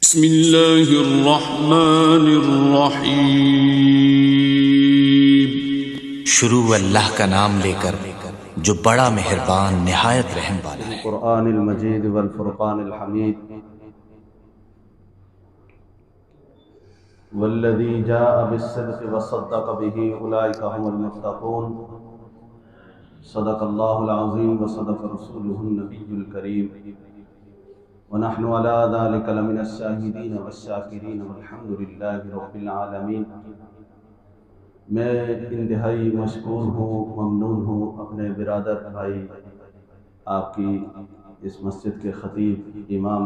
بسم اللہ الرحمن الرحیم۔ شروع اللہ کا نام لے کر جو بڑا مہربان نہایت رحم والا ہے۔ القرآن المجید والفرقان الحمید والذی جاء بالصدق وصدق به اولئک هم المتقون صدق اللہ العظیم وصدق رسولہ النبی الکریم ونحن على ذلك لمن الشاہدین والشاکرین والحمد للہ رب العالمین۔ میں انتہائی مشکور ہوں، ممنون ہوں اپنے برادر بھائی آپ کی اس مسجد کے خطیب امام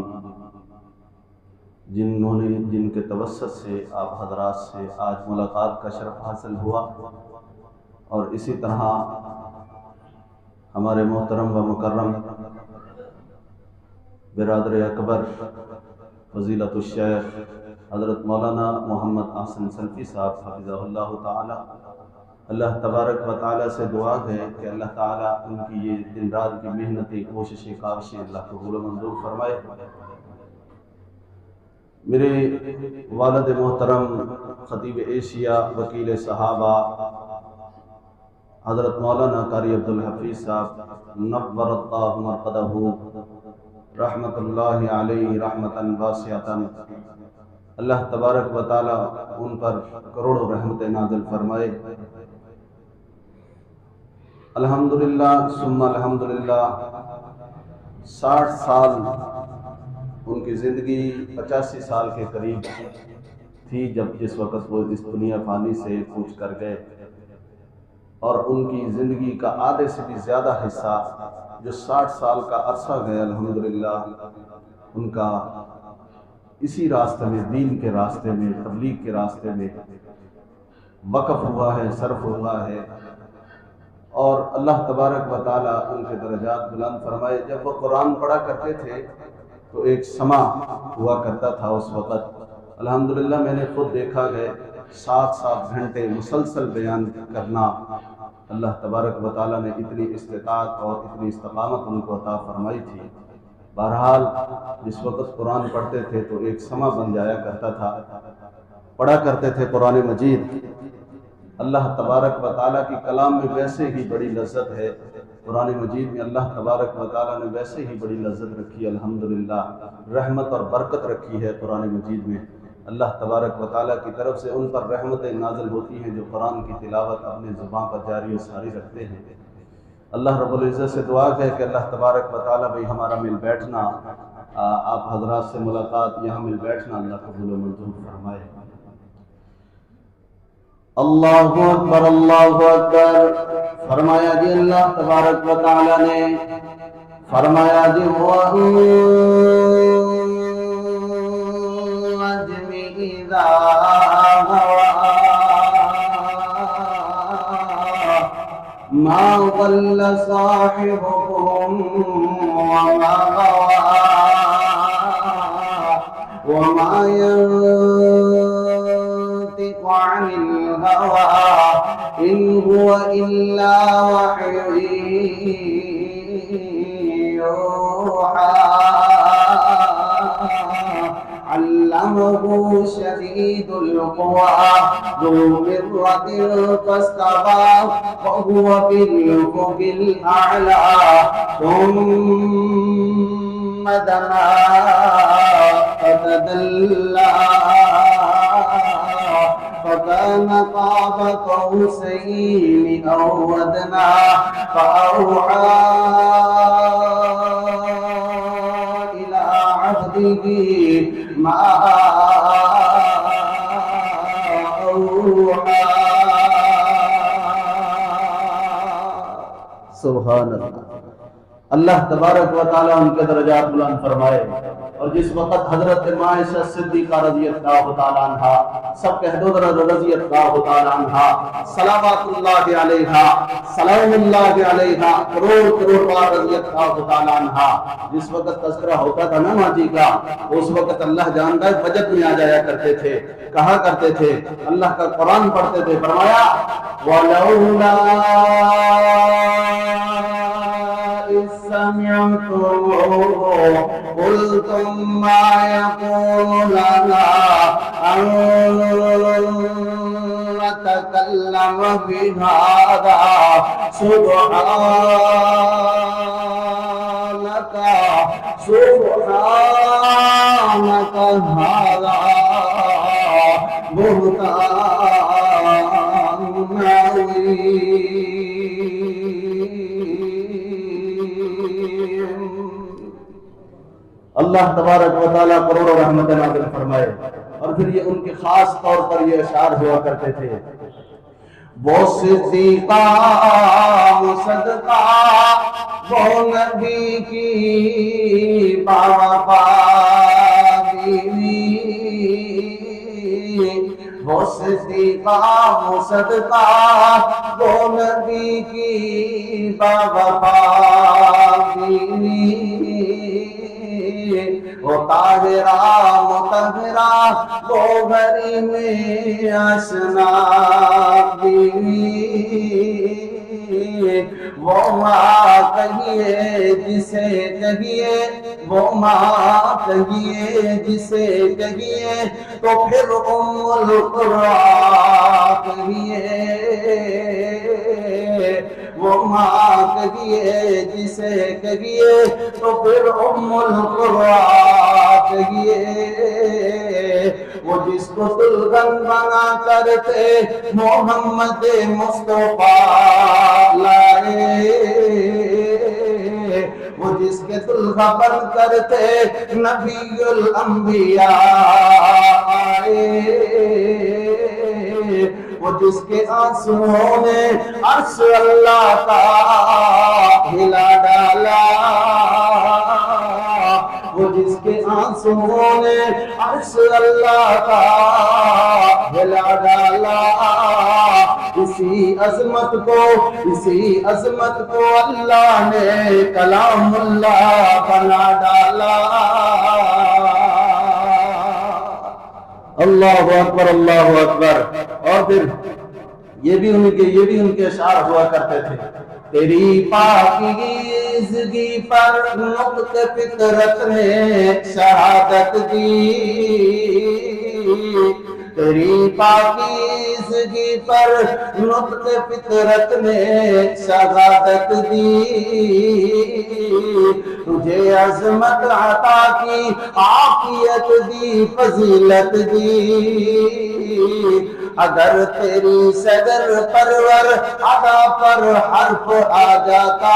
جن کے توسط سے آپ حضرات سے آج ملاقات کا شرف حاصل ہوا، اور اسی طرح ہمارے محترم و مکرم برادر اکبر فضیلت الشیخ حضرت مولانا محمد احسن سلفی صاحب حفظہ اللہ تعالی، اللہ تبارک و تعالی سے دعا ہے کہ اللہ تعالی ان کی یہ دن رات کی محنتیں، کوششیں، کاوشیں اللہ قبول و منظور فرمائے۔ میرے والد محترم خطیب ایشیا، وکیل صحابہ حضرت مولانا قاری عبدالحفیظ صاحب نور اللہ مرقدہ رحمت اللہ علیہ رحمتاً واسعتاً، اللہ تبارک و تعالی ان پر کروڑوں رحمتیں نازل فرمائے۔ الحمدللہ ثم الحمدللہ 60 سال ان کی زندگی 85 سال کے قریب تھی جس وقت وہ اس دنیا فانی سے کوچ کر گئے، اور ان کی زندگی کا آدھے سے بھی زیادہ حصہ جو 60 سال کا عرصہ گیا الحمدللہ ان کا اسی راستے میں، دین کے راستے میں، تبلیغ کے راستے میں وقف ہوا ہے، صرف ہوا ہے، اور اللہ تبارک و تعالی ان کے درجات بلند فرمائے۔ جب وہ قرآن پڑھا کرتے تھے تو ایک سما ہوا کرتا تھا اس وقت، الحمدللہ میں نے خود دیکھا ہے 7 گھنٹے مسلسل بیان کرنا، اللہ تبارک و تعالیٰ نے اتنی استطاعت اور اتنی استقامت ان کو عطا فرمائی تھی۔ بہرحال جس وقت قرآن پڑھتے تھے تو ایک سما بن جایا کرتا تھا، پڑھا کرتے تھے قرآن مجید۔ اللہ تبارک و تعالیٰ کی کلام میں ویسے ہی بڑی لذت ہے، قرآن مجید میں اللہ تبارک و تعالیٰ نے ویسے ہی بڑی لذت رکھی ہے، الحمدللہ رحمت اور برکت رکھی ہے قرآن مجید میں۔ اللہ تبارک و تعالیٰ کی طرف سے ان پر رحمتیں نازل ہوتی ہیں جو قرآن کی تلاوت اپنے زبان پر جاری و ساری رکھتے ہیں۔ اللہ رب العزت سے دعا ہے کہ اللہ تبارک و تعالیٰ بھائی ہمارا مل بیٹھنا، آپ حضرات سے ملاقات، یہاں مل بیٹھنا اللہ قبول و منظور فرمائے۔ اللہ اکبر، اللہ اکبر۔ فرمایا جی اللہ تبارک و تعالیٰ نے فرمایا جی ما ضل صاحبكم وما غوى وما ينطق عن الهوى إن هو إلا وحي يوحى علمه شديد القوى ذو مرة فاستوى وهو بالأفق الأعلى ثم دنا فتدلى فكان قاب قوسين أو أدنى فأوحى إلى عبده ما أوحى۔ سبحان اللہ، اللہ تبارک و تعالیٰ ان کے درجات بلند فرمائے۔ اور جس وقت حضرت عائشہ صدیقہ رضی اللہ تعالیٰ عنہ، سب کہہ دو رضی اللہ تعالیٰ عنہ، صلوات اللہ علیہ، سلام اللہ علیہ، کروڑ بار رضی اللہ تعالیٰ عنہ، جس وقت تذکرہ ہوتا تھا نا ماں جی کا، اس وقت اللہ جانتا ہے بجٹ میں آ جایا کرتے تھے، کہا کرتے تھے، اللہ کا قرآن پڑھتے تھے، فرمایا وَلَوْلَا إِذْ سمعتموه قلتم ما يكون لنا أن نتكلم بهذا سبحانك هذا بهتان عظيم۔ اللہ تبارک و تعالیٰ کروڑوں رحمت نازل فرمائے۔ اور پھر یہ ان کے خاص طور پر یہ اشعار ہوا کرتے تھے، وہ صدیقہ مصدقہ وہ نبی کی باوفا بیوی، وہ صدیقہ مصدقہ وہ نبی کی باوفا بیوی، وہ طاہرہ مطہرہ وہ گھری میں آشنا بیوی، وہ ماں کہیے جسے کہیے، وہ ماں کہیے جسے کہیے، تو پھر ام القرآن کہیے، وہ ماں کہیے جسے کہیے، تو پھر ام القرآن کہیے، وہ جس کو دلہن بنا کر تھے محمد مصطفیٰ لائے، وہ جس کے دلہا بن کر تھے نبی الانبیاء آئے، وہ جس کے آنسوؤں نے عرش اللہ کا ہلا ڈالا، وہ جس کے آنسوؤں نے عرش اللہ کا ہلا ڈالا، اسی عظمت کو اللہ نے کلام اللہ بنا ڈالا۔ اللہ اکبر اللہ اکبر۔ اور پھر یہ بھی ان کے اشعار ہوا کرتے تھے، تیری پاکیزگی پر نطق فطرت نے شہادت دی، تیری پاکیزگی پر نطق فطرت نے شہادت دی، تجھے عظمت عطا کی عافیت دی فضیلت دی، اگر تیری صدر پرور ادا پر حرف آ جاتا،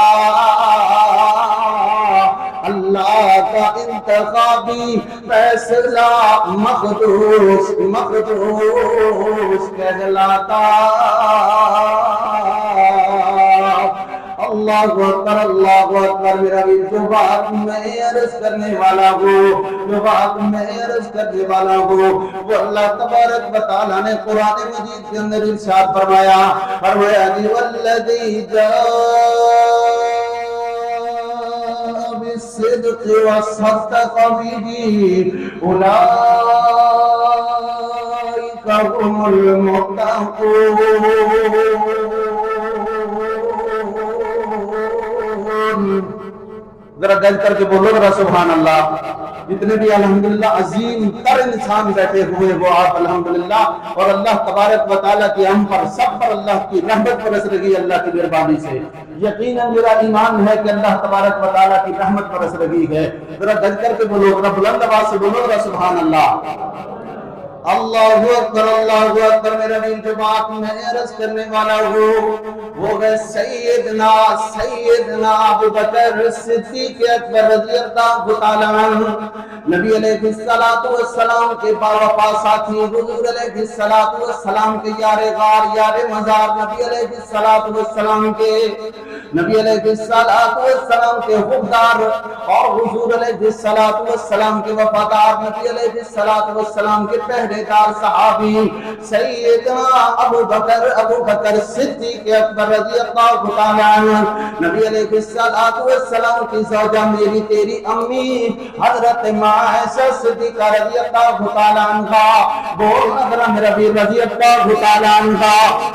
اللہ کا انتخابی فیصلہ مقدوس کہلاتا۔ اللہ اکبر اللہ اکبر۔ میرا بھی جو بات میں عرض کرنے والا ہوں، وہ اللہ تبارک و تعالیٰ نے قرآن مجید کے اندر ارشاد فرمایا جی والذی جاء بالصدق وصدق به اولئک هم المتقون۔ ذرا دل کر کے بولو ذرا سبحان اللہ۔ جتنے بھی الحمدللہ عظیم تر انسان بیٹھے ہوئے وہ آپ الحمدللہ، اور اللہ تبارک و تعالیٰ کی ہم پر سب پر اللہ کی رحمت برس رہی ہے اللہ کی مہربانی سے۔ یقیناً میرا ایمان ہے کہ اللہ تبارک و تعالیٰ کی رحمت برس رہی ہے۔ ذرا دل کر کے بولو، ذرا بلند آواز سے بولو ذرا سبحان اللہ۔ اللہ اکبر۔ میرا بھی جو بات میں عرض کرنے والا ہوں وہ ہے سیدنا ابو بکر صدیق اکبر رضی اللہ تعالیٰ عنہ، نبی علیہ السلام کے باوفا ساتھی، حضور علیہ السلام کے یار غار یار مزار، نبی علیہ السلام کے حبدار اور حضور علیہ السلام کے وفادار، نبی علیہ السلام کے پہرے دار صحابی سیدنا ابو بکر صدیق اکبر رضی اللہ تعالیٰ عنہ، نبی علیہ السلام کی زوجہ میری تیری امی حضرت عائشہ صدیقہ رضی اللہ تعالیٰ عنہ، بول حضرت نبی رضی اللہ تعالیٰ عنہ،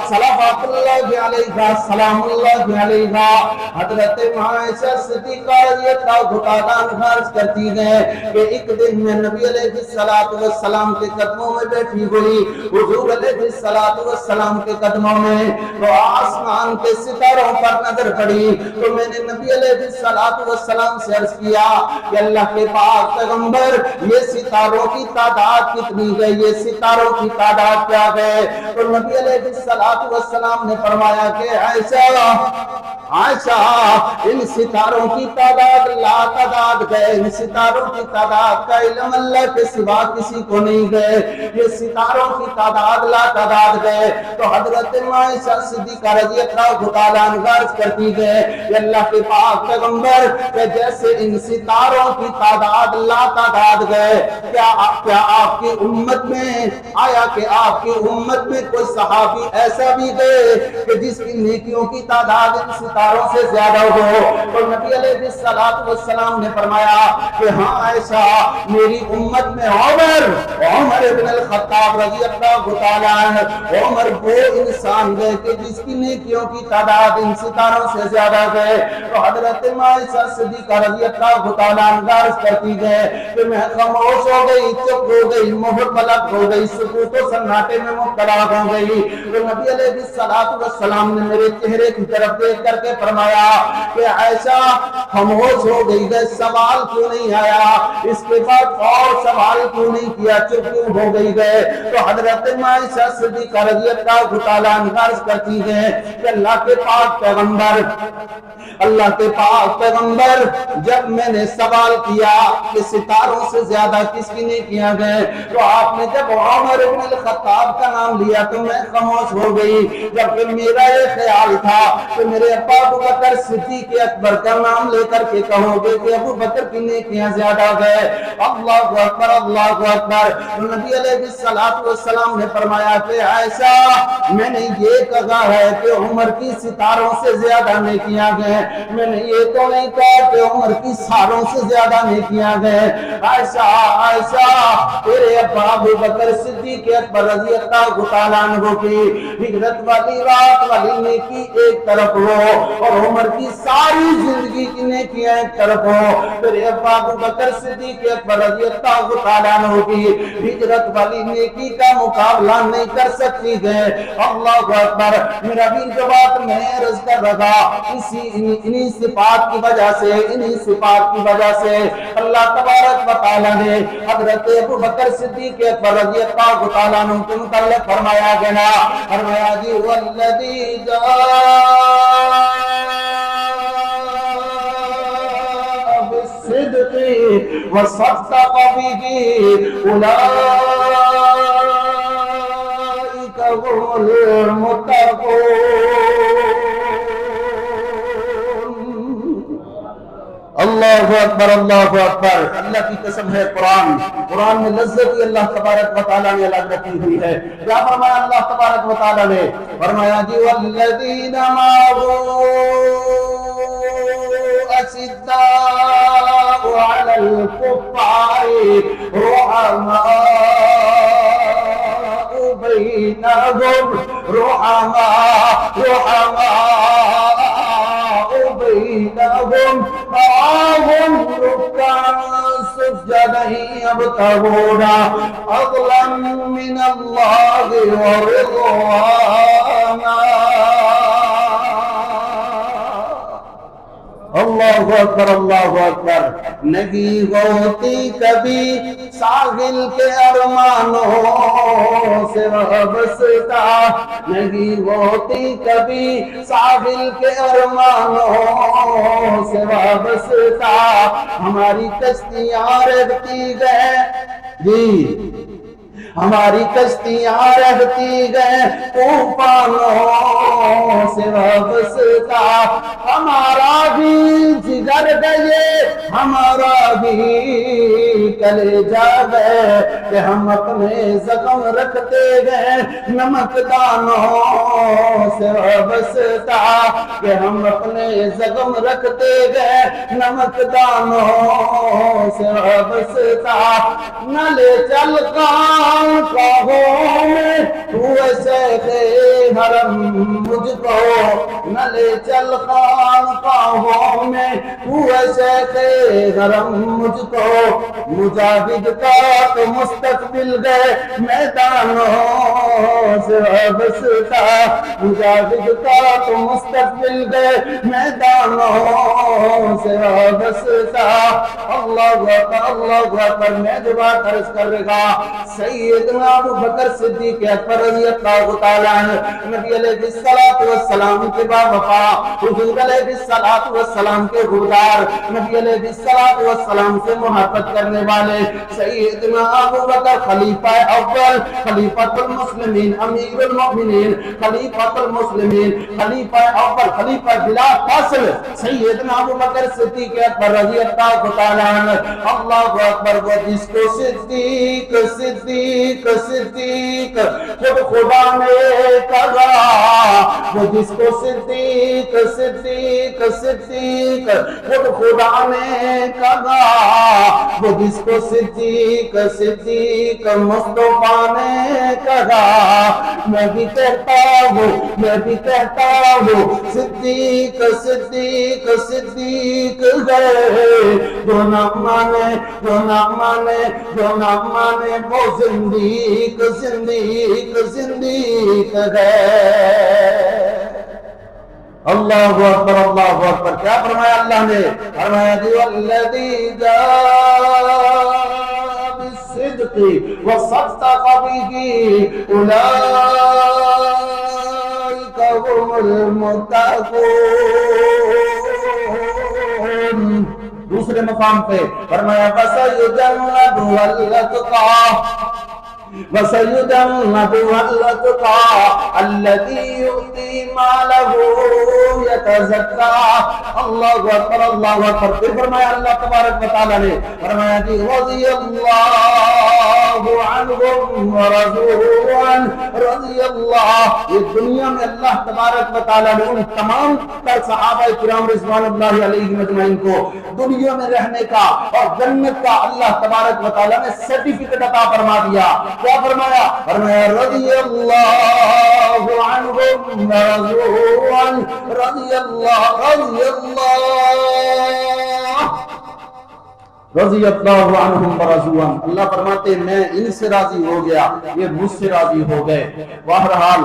صلوات اللہ علیہ سلام اللہ علیہ فرمایا حضرت عائشہ صدیقہ رضی اللہ تعالیٰ عنہا عرض کرتی ہیں کہ ایک دن میں نبی علیہ السلام کے قدموں میں بیٹھی ہوئی حضور علیہ السلام کے قدموں میں تو آسمان کے ستاروں پر نظر پڑی تو میں نے نبی علیہ السلام سے عرض کیا کہ اللہ کے پاک پیغمبر یہ ستاروں کی تعداد کتنی ہے یہ ستاروں کی تعداد کیا ہے تو نبی علیہ السلام نے فرمایا کہ عائشہ ان ستاروں کی تعداد لا تعداد ہے ان ستاروں کی تعداد کا علم اللہ کے سوا کسی کو نہیں ہے یہ ستاروں کی تعداد لا تعداد ہے تو حضرت عائشہ صدیقہ رضی اللہ تعالیٰ عنہا عرض کرتی ہے کہ اللہ کے پاک پیغمبر کہ جیسے ان ستاروں کی تعداد لا تعداد ہے کیا آپ کی امت میں آیا کہ آپ کی امت میں کوئی صحابی ایسا بھی ہے کہ جس کی نیکیوں کی تعداد ان ستاروں سے زیادہ ہو تو نبی علیہ السلام نے فرمایا کہ ہاں عائشہ میری امت میں عمر ابن الخطاب رضی اللہ تعالیٰ عنہ عمر وہ انسان ہے کہ جس کی نیکیوں کی تعداد ان ستاروں سے زیادہ ہے تو حضرت عائشہ صدیقہ رضی اللہ تعالیٰ عنہا عرض کرتی ہے کہ میں خاموش ہو گئی چپ ہو گئی مہر بلند ہو گئی سکوت و سناٹے میں مبتلا ہو گئی تو نبی علیہ السلام نے میرے چہرے کی طرف دیکھ کر کے فرمایا کہ عائشہ خاموش ہو گئی ہے سوال کیوں نہیں آیا اس کے بعد اور سوال کیوں نہیں کیا چپ کیوں ہو گئی ہے تو حضرت عائشہ صدیقہ رضی اللہ تعالیٰ عنہا عرض کرتی ہے کہ اللہ کے پاک پیغمبر جب میں نے سوال کیا کہ ستاروں سے زیادہ کس کی نیکیاں گئے تو آپ نے جب عمر ابن الخطاب کا نام لیا تو میں خاموش ہو گئی جبکہ میرا یہ خیال تھا کہ میرے ابا ابو بکر صدیق اکبر کا نام لے کر کے کہو گے کہ ابو بکر کی نیکیاں زیادہ گئے اللہ اکبر اللہ اکبر نبی علیہ السلام نے فرمایا کہ عائشہ میں نے یہ کہا ہے کہ عمر کی ستاروں سے زیادہ نیکیاں گئے میں نے یہ تو نہیں کہا کہ عمر کی سالوں سے زیادہ نیکیاں گئے عائشہ تیرے ابا ابو بکر صدیق اکبر رضی اللہ تعالیٰ عنہ کی ہجرت والی رات والی نیکی ایک طرف ہو اور عمر کی ساری زندگی کی نیکیاں ایک طرف ہو تیرے ابا ابو بکر صدیق اکبر رضی اللہ تعالیٰ عنہ کی ہجرت والی نیکی کا مقابلہ نہیں کر سکتی ہے اللہ اکبر میرا بھی جو بات میں عرض کر رہا انہی صفات کی وجہ سے اللہ تبارک و تعالیٰ نے حضرت ابو بکر صدیق اکبر رضی اللہ تعالیٰ عنہ کے متعلق فرمایا گیا فرمایا جی والذی جاء بالصدق وصدق به اولئک هم المتقون اللہ اکبر اللہ کی قسم ہے قرآن میں لذت اللہ تبارک و تعالیٰ نے الگ رکھی ہوئی ہے کیا فرمایا اللہ تبارک و تعالیٰ نے فرمایا جی والذین معه اشداء علی الکفار رحماء بینہم بينهم معهم ركعا سجدا يبتغون فضلا من الله ورضوانا اللہ اکبر نہیں ہوتی کبھی ساحل کے ارمانوں سے وابستہ نہیں ہوتی کبھی ساحل کے ارمانوں سے وابستہ ہماری کشتیاں رہتی گئے جی ہماری کشتیاں رہتی گئے طوفانوں سے وابستہ ہمارا بھی جگر گئے ہمارا بھی کلیجہ گئے کہ ہم اپنے زخم رکھتے گئے نمک دانوں سے وابستہ کہ ہم اپنے زخم رکھتے گئے نمک دانوں سے وابستہ نہ لے چل کام کہوں میں تو شیخ حرم مجھ کو نہ لے چل خانقاہوں میں، شیخ حرم مجھ کو مجاہد کا تو مستقبل گئے میدانوں سے وابستہ، مجاہد کا تو مستقبل گئے میدانوں سے وابستہ۔ اللہ اکبر، میں جو بات عرض کر رہا سیدنا ابو بکر صدیق اکبر رضی اللہ تعالیٰ عنہ، نبی علیہ السلام کے باوفا، حضور علیہ السلام کے غدار، نبی علیہ السلام سے محبت کرنے والے سیدنا ابو بکر خلیفہ اول، خلیفۃ المسلمین، امیر المؤمنین، خلیفۃ المسلمین، خلیفہ اول، خلیفہ بلا فاصل سیدنا ابو بکر صدیق اکبر رضی اللہ تعالیٰ عنہ۔ اللہ اکبر، وہ جس کو صدیق صدیق صدیق خود خدا نے کہا، وہ جس کو صدیق صدیق صدیق خود خدا نے کہا، وہ جس کو صدیق صدیق مصطفیٰ نے کہا، میں بھی کہتا ہوں صدیق صدیق صدیق ہے، جو نہ مانے وہ زندیق ہے۔ اللہ اکبر، کیا فرمایا اللہ نے؟ فرمایا والذی جاء بالصدق وصدق به اولئک هم المتقون۔ دوسرے مقام پہ فرمایا وَسَيُجَنَّبُهَا الْأَتْقَى الَّذِي يُؤْتِي مَالَهُ يَتَزَكَّى۔ اللہ اکبر، پھر فرمایا اللہ تبارک و تعالیٰ نے فرمایا جی رضی اللہ عنہم ورضوا عنہ، رضی اللہ، یہ دنیا میں اللہ تبارک و تعالیٰ نے ان تمام تر صحابہ کرام رضوان اللہ علیہم اجمعین کو دنیا میں رہنے کا اور جنت کا اللہ تبارک و تعالیٰ نے سرٹیفکیٹ عطا فرما دیا۔ کیا فرمایا؟ فرمایا رضی اللہ عنہم ورضوا عنہ، رضی اللہ عنہم ورضوا عنہ۔ اللہ فرماتے ہیں میں ان سے راضی ہو گیا، یہ مجھ سے راضی ہو گئے۔ بہرحال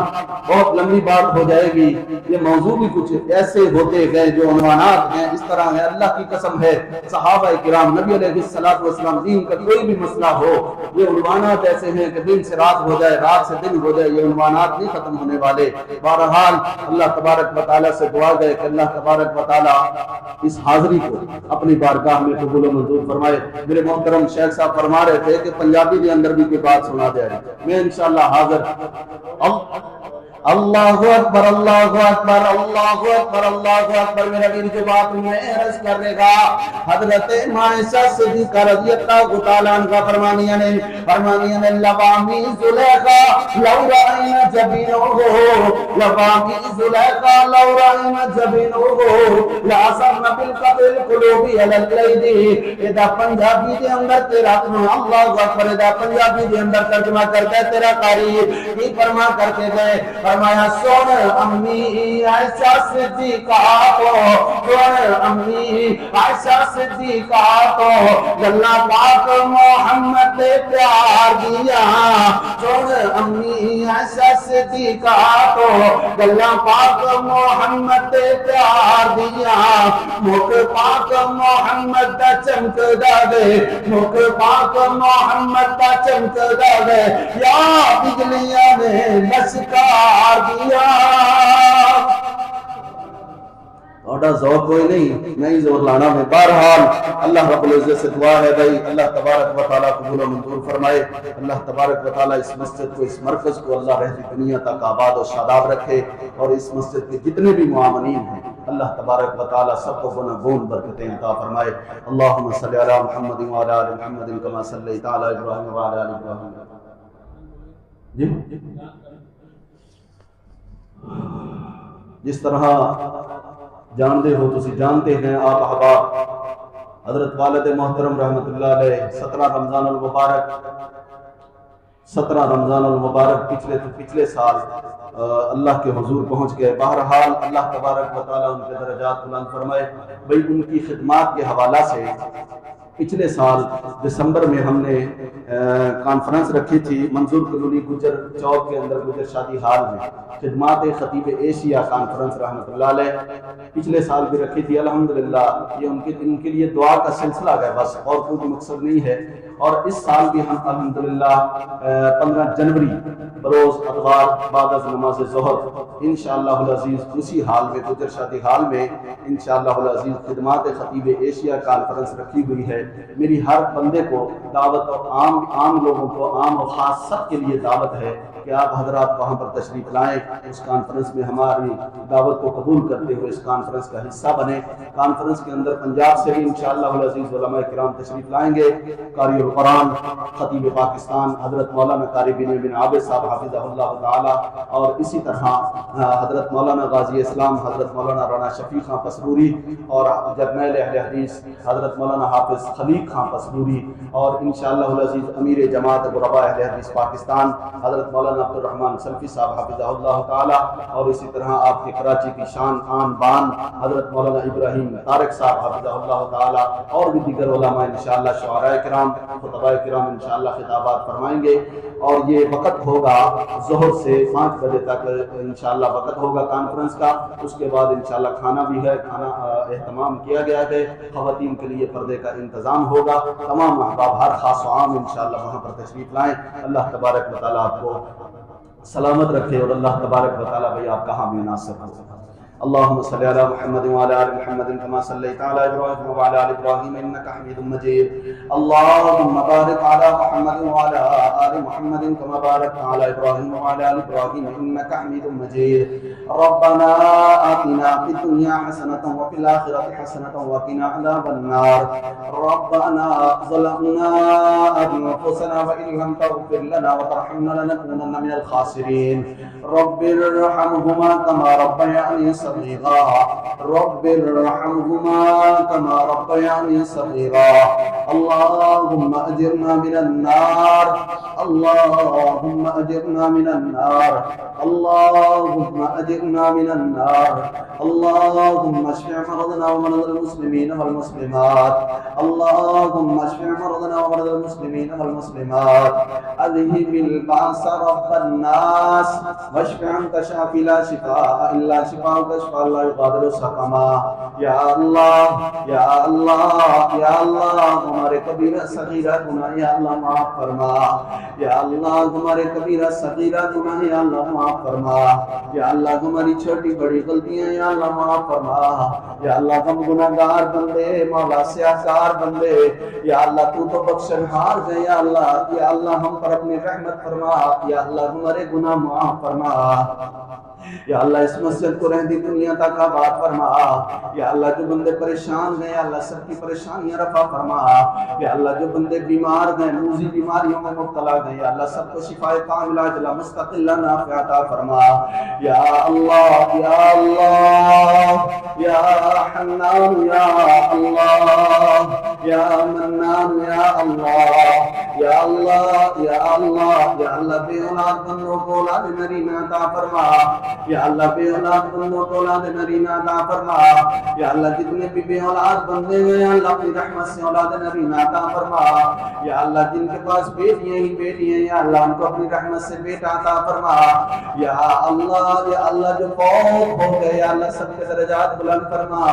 بہت لمبی بات ہو جائے گی، یہ موضوع بھی کچھ ایسے ہوتے گئے جو عنوانات ہیں اس طرح ہیں۔ اللہ کی قسم ہے صحابہ کرام، نبی علیہ السلام، دین کا کوئی بھی مسئلہ ہو، یہ عنوانات ایسے ہیں کہ دن سے رات ہو جائے، رات سے دن ہو جائے، یہ عنوانات نہیں ختم ہونے والے۔ بہرحال اللہ تبارک و تعالیٰ سے دعا گئے کہ اللہ تبارک و تعالیٰ اس حاضری کو اپنی بارگاہ میں قبول و منظور فرمائے۔ میرے محترم شیخ صاحب فرما رہے تھے کہ پنجابی کے اندر بھی کوئی بات سنا دے رہی، میں انشاءاللہ حاضر۔ اللہ اکبر، اللہ اکبر، اللہ اکبر، اللہ اکبر۔ میرا دین جو بات میں عرض کرنے گا، حضرت عائشہ صدیقہ رضی اللہ تعالیٰ عنہ فرمانیہ نے لوامی زلیخا لو رائنا جبینہ، لوامی زلیخا لو رائنا جبینہ لاسرن بالقبل قلوبی علیدی۔ ادا پنجابی دے اندر تیرا اللہ اکبر، ادا پنجابی دے اندر ترجمہ کرتا ہے تیرا قاری کی فرما کر کے گئے، فرمایا سن امی عائشہ صدیقہ کو، سن امی عائشہ صدیقہ کو اللہ پاک محمد نے پیار دیا، سن امی عائشہ صدیقہ کو اللہ پاک محمد نے پیار دیا۔ مکھ پاک محمد دا چمک دے، مکھ پاک محمد دا چمک دے، یا بجلیاں نے لشکار دیا۔ تھوڑا ذوق کوئی نہیں زور لانا میں۔ بہرحال اللہ رب العزت سے دعا ہے بھائی اللہ تبارک و تعالیٰ قبول و منظور فرمائے، اللہ تبارک و تعالیٰ اس مسجد کو، اس مرکز کو اللہ رہتی دنیا تک آباد و شاداب رکھے، اور اس مسجد کے جتنے بھی معاملین ہیں اللہ تبارک و تعالیٰ سب کو گون برکتیں عطا فرمائے۔ اللہم صلی علی محمد وعلی آل محمد کما صلیت علی ابراہیم وعلی آل ابراہیم۔ جس طرح جانتے ہو تسی جانتے ہیں آپ احباب، حضرت والد محترم رحمت اللہ علیہ 17 رمضان المبارک 17 رمضان المبارک پچھلے سال اللہ کے حضور پہنچ گئے۔ بہرحال اللہ تبارک و تعالیٰ ان کے درجات بلند فرمائے۔ بھئی ان کی خدمات کے حوالہ سے پچھلے سال دسمبر میں ہم نے کانفرنس رکھی تھی منظور کلونی گجر چوک کے اندر گجر شادی ہال میں، خدمات خطیب ایشیا کانفرنس رحمۃ اللہ علیہ، پچھلے سال بھی رکھی تھی۔ الحمدللہ یہ ان کے لیے دعا کا سلسلہ ہے بس، اور کوئی مقصد نہیں ہے۔ اور اس سال بھی ہم الحمدللہ 15 جنوری بروز اتوار بعد از نماز ظہر انشاءاللہ العزیز اسی حال میں گجر شادی حال میں انشاءاللہ العزیز خدمات خطیب ایشیا کانفرنس رکھی ہوئی ہے۔ میری ہر بندے کو دعوت، اور عام لوگوں کو، عام و خاص سب کے لیے دعوت ہے کہ آپ حضرات وہاں پر تشریف لائیں، اس کانفرنس میں ہماری دعوت کو قبول کرتے ہوئے اس کانفرنس کا حصہ بنیں۔ کانفرنس کے اندر پنجاب سے بھی انشاءاللہ العزیز علماء کرام تشریف لائیں گے۔ قاری القرآن خطیب پاکستان حضرت مولانا قاری بن عابد صاحب حافظہ اللہ تعالی، اور اسی طرح حضرت مولانا غازی اسلام حضرت مولانا رانا شفیق خان پسروری، اور جرنیل اہل حدیث حضرت مولانا حافظ خلیق خان پسروری، اور انشاءاللہ العزیز امیر جماعت غرباء اہل حدیث پاکستان حضرت مولانا عبد الرحمن سلفی صاحب حافظہ اللہ تعالی، اور اسی طرح آپ کے کراچی کی شان آن بان حضرت مولانا ابراہیم طارق صاحب حافظہ اللہ تعالی، اور بھی دیگر علماء انشاءاللہ شعراء کرام خطباء کرام انشاءاللہ خطابات فرمائیں گے۔ اور یہ وقت ہوگا ظہر سے 5 بجے تک انشاءاللہ وقت ہوگا کانفرنس کا۔ اس کے بعد انشاءاللہ کھانا بھی ہے، کھانا اہتمام کیا گیا ہے، خواتین کے لیے پردے کا انتظام ہوگا۔ تمام احباب ہر خاص و عام انشاءاللہ وہاں پر تشریف لائیں۔ اللہ تبارک و تعالیٰ آپ کو سلامت رکھے، اور اللہ تبارک و تعالیٰ بھئی آپ کہاں بھی ناصر ہو۔ اللهم صل على محمد وعلى ال محمد كما صليت على ابراهيم وعلى ال ابراهيم انك حميد مجيد اللهم بارك على محمد وعلى ال محمد كما باركت على ابراهيم وعلى ال ابراهيم انك حميد مجيد ربنا آتنا في الدنيا حسنة وفي الآخرة حسنة وقنا عذاب النار ربنا ظلمنا أنفسنا وإن لم تغفر لنا وترحمنا لنكونن من الخاسرين رب ارحمهما كما ربياني صغيرا رب ارحمهما كما ربياني صغيرا اللهم أجرنا من النار اللهم أجرنا من النار اللهم أجرنا من النار اللهم اشف مرضنا ومرضى المسلمين والمسلمات اللهم اشف مرضنا ومرضى المسلمين والمسلمات اذهب البأس رب الناس واشف عنك شافي لا شفاء الا شفاءك شفاء لا يغادر سقما یا اللہ یا اللہ یا اللہ ہمارے کبیرہ صغیرہ گناہ یا اللہ معاف فرما یا اللہ ہمارے کبیرہ صغیرہ گناہ یا اللہ معاف فرما یا اللہ ہماری چھوٹی بڑی غلطیاں یا اللہ معاف فرما یا اللہ ہم گناہگار بندے مولا سیاہکار بندے یا اللہ تو تو بخشنہار ہے یا اللہ ہم پر اپنی رحمت فرما یا اللہ ہمارے گناہ معاف فرما یا اللہ اس مسجد کو رہندی دنیا تک آباد فرما یا اللہ جو بندے پریشان ہیں یا اللہ سب کی پریشانیاں رفع فرما یا اللہ جو بندے بیمار ہیں موذی بیماریوں میں مبتلا ہیں یا اللہ سب کو شفاء کاملہ عاجلہ مستقلہ نافعہ عطا فرما یا اللہ یا اللہ یا حنان یا اللہ یا منان یا اللہ یا اللہ یا اللہ یا اللہ بے اولاد بندوں کو اولاد نرینہ عطا فرما یا اللہ بے اولاد بندوں کو اولاد نرینہ عطا فرما یا اللہ جتنے بھی بے اولاد بندے ہیں یا اللہ اپنی رحمت سے اولاد نرینہ عطا فرما یا اللہ جن کے پاس بیٹیاں ہی بیٹی ہیں یا اللہ ان کو اپنی رحمت سے بیٹا عطا فرما یا اللہ جو فوت ہو گئے یا اللہ سب کے درجات بلند فرما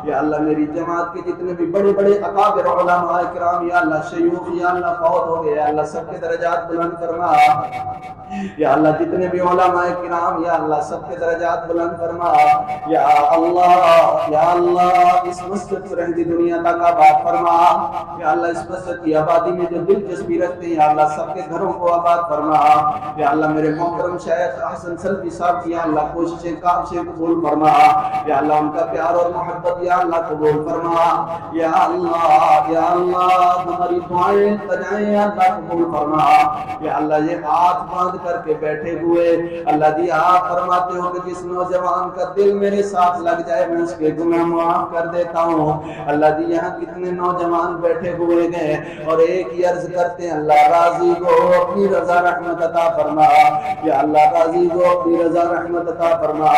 یا اللہ میری جماعت کے جتنے بھی بڑے بڑے اکابر علماء کرام یا اللہ شیوخ یا اللہ فوت ہو گئے یا اللہ سب کے درجات بلند فرما یا اللہ جتنے بھی علماء کرام یا اللہ سب کے درجات بلند فرما یا اللہ اس مسجد کو رہندی دنیا تک آباد فرما یا اللہ اس مسجد کی آبادی میں جو دلچسپی رکھتے ہیں یا اللہ سب کے گھروں کو آباد فرما یا اللہ میرے محترم شیخ احسن سلفی صاحب کی یا اللہ کوششیں کاوشیں قبول فرما یا اللہ ان کا پیار اور محبت یا اللہ قبول فرما یا اللہ ہماری دعائیں تجائیں یا اللہ قبول فرما یا اللہ یہ ہاتھ باندھ کر کے بیٹھے ہوئے اللہ جی آپ فرماتے ہو کہ جس نوجوان کا دل میرے ساتھ لگ جائے میں اس کے گناہ معاف کر دیتا ہوں۔ اللہ جی یہاں کتنے نوجوان بیٹھے ہوئے ہیں اور ایک ہی عرض کرتے ہیں اللہ راضی کو اپنی رضا رحمت عطا فرما، یا اللہ راضی کو اپنی رضا رحمت عطا فرما۔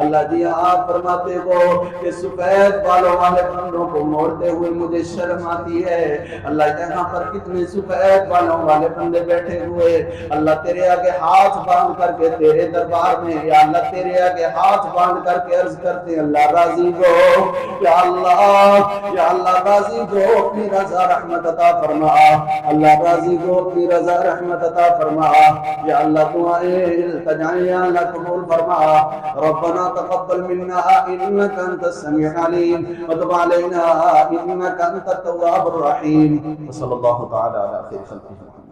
اللہ جی آپ فرماتے ہو کہ سفید بالوں والے بندوں کو موڑتے ہوئے مجھے شرم آتی ہے۔ اللہ یہاں پر کتنے سفید بالوں والے بندے بیٹھے ہوئے، اللہ تیرے آگے ہاتھ باندھ کر کے تیرے دربار میں یا اللہ تیرے آگے ہاتھ باندھ کر کے عرض کرتے ہیں اللہ راضی کو، یا اللہ راضی کو اپنی رضا رحمت عطا فرما، اللہ راضی کو اپنی رضا رحمت عطا فرما، یا اللہ دعائیں التجائیں یا اللہ قبول فرما۔ ربنا تقبل منا انك انت السميع العليم وتب علينا انك انت التواب الرحيم، وصلى الله تعالى على خير خلقه.